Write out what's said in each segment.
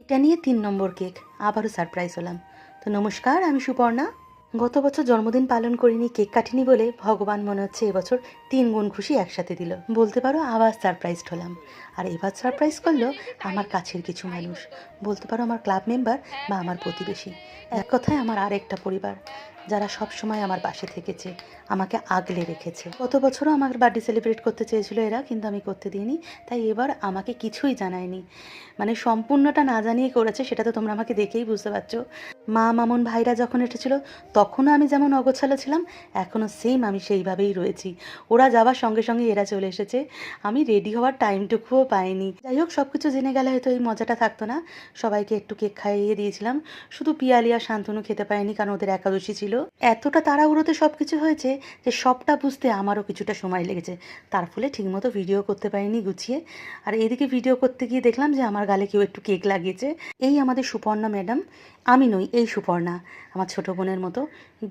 এটা নিয়ে 3 নম্বর কেক, আবারও সারপ্রাইজ হলাম। তো নমস্কার, আমি সুপর্ণা। গত বছর জন্মদিন পালন করিনি, কেক কাটিনি বলে ভগবান মনে হচ্ছে এবছর 3 গুণ খুশি একসাথে দিল। বলতে পারো আবার সারপ্রাইজড হলাম। আর এবার সারপ্রাইজ করলো আমার কাছের কিছু মানুষ, বলতে পারো আমার ক্লাব মেম্বার বা আমার প্রতিবেশী। এক কথায় আমার আরেকটা পরিবার, যারা সব সময় আমার পাশে থেকেছে, আমাকে আগলে রেখেছে। গত বছরও আমার বার্থডে সেলিব্রেট করতে চেয়েছিল এরা, কিন্তু আমি করতে দিইনি। তাই এবার আমাকে কিছুই জানায়নি, মানে সম্পূর্ণটা না জানিয়ে করেছে। সেটা তো তোমরা আমাকে দেখেই বুঝতে পারছো। মা মামুন ভাইরা যখন এসেছিল তখনও আমি যেমন অগোছালো ছিলাম, এখনও সেম আমি সেইভাবেই রয়েছি। ওরা যাওয়ার সঙ্গে সঙ্গে এরা চলে এসেছে, আমি রেডি হওয়ার টাইমটুকুও পাইনি। যাই হোক, সব কিছু জেনে গেলে হয়তো এই মজাটা থাকতো না। সবাইকে একটু কেক খাইয়ে দিয়েছিলাম, শুধু পিয়ালি আর শান্তনু খেতে পায়নি, কারণ ওদের একাদশী ছিল। এতটা তাড়াহুড়োতে সব কিছু হয়েছে যে সবটা বুঝতে আমারও কিছুটা সময় লেগেছে। তার ফলে ঠিকমতো ভিডিও করতে পারিনি গুছিয়ে। আর এদিকে ভিডিও করতে গিয়ে দেখলাম যে আমার গালে কেউ একটু কেক লাগিয়েছে। এই আমাদের সুপর্ণা ম্যাডাম, আমি নই, এই সুপর্ণা, আমার ছোটো বোনের মতো।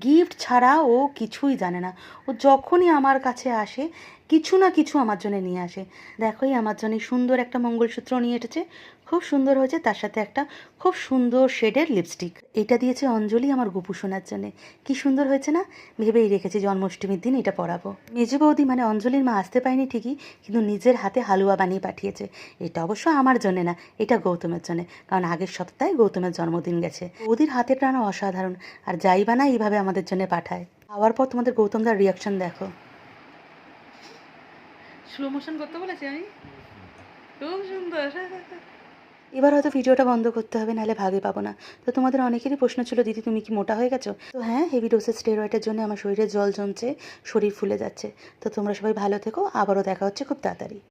গিফট ছাড়া ও কিছুই জানে না। ও যখনই আমার কাছে আসে কিছু না কিছু আমার জন্য নিয়ে আসে। দেখোই আমার জন্য সুন্দর একটা মঙ্গলসূত্র নিয়ে এসেছে, খুব সুন্দর হয়েছে। তার সাথে একটা খুব সুন্দর শেডের লিপস্টিক। এটা দিয়েছে অঞ্জলি আমার গোপু সোনার জন্যে। কি সুন্দর হয়েছে না? ভেবেই রেখেছি জন্মাষ্টমীর দিন এটা পরাবো। মেজে বৌদি মানে অঞ্জলির মা আসতে পারেনি ঠিকই, কিন্তু নিজের হাতে হালুয়া বানিয়ে পাঠিয়েছে। এটা অবশ্য আমার জন্যে না, এটা গৌতমের জন্যে, কারণ আগের সপ্তাহে গৌতমের জন্মদিন গেছে। বৌদির হাতের রান্না অসাধারণ, আর যাই বানায় এইভাবে আমাদের জন্য পাঠায়। খাওয়ার পর তোমাদের গৌতমদার রিয়াকশন দেখো। স্লো মোশন করতে বলেছি আমি, খুব সুন্দর। এবার হয়তো ভিডিওটা বন্ধ করতে হবে, নাহলে ভাগে পাবো না। তো তোমাদের অনেকেরই প্রশ্ন ছিল, দিদি তুমি কি মোটা হয়ে গেছো? তো হ্যাঁ, হেভি ডোসের স্টেরয়েডের জন্য আমার শরীরে জল জমছে, শরীর ফুলে যাচ্ছে। তো তোমরা সবাই ভালো থেকো, আবারও দেখা হচ্ছে খুব তাড়াতাড়ি।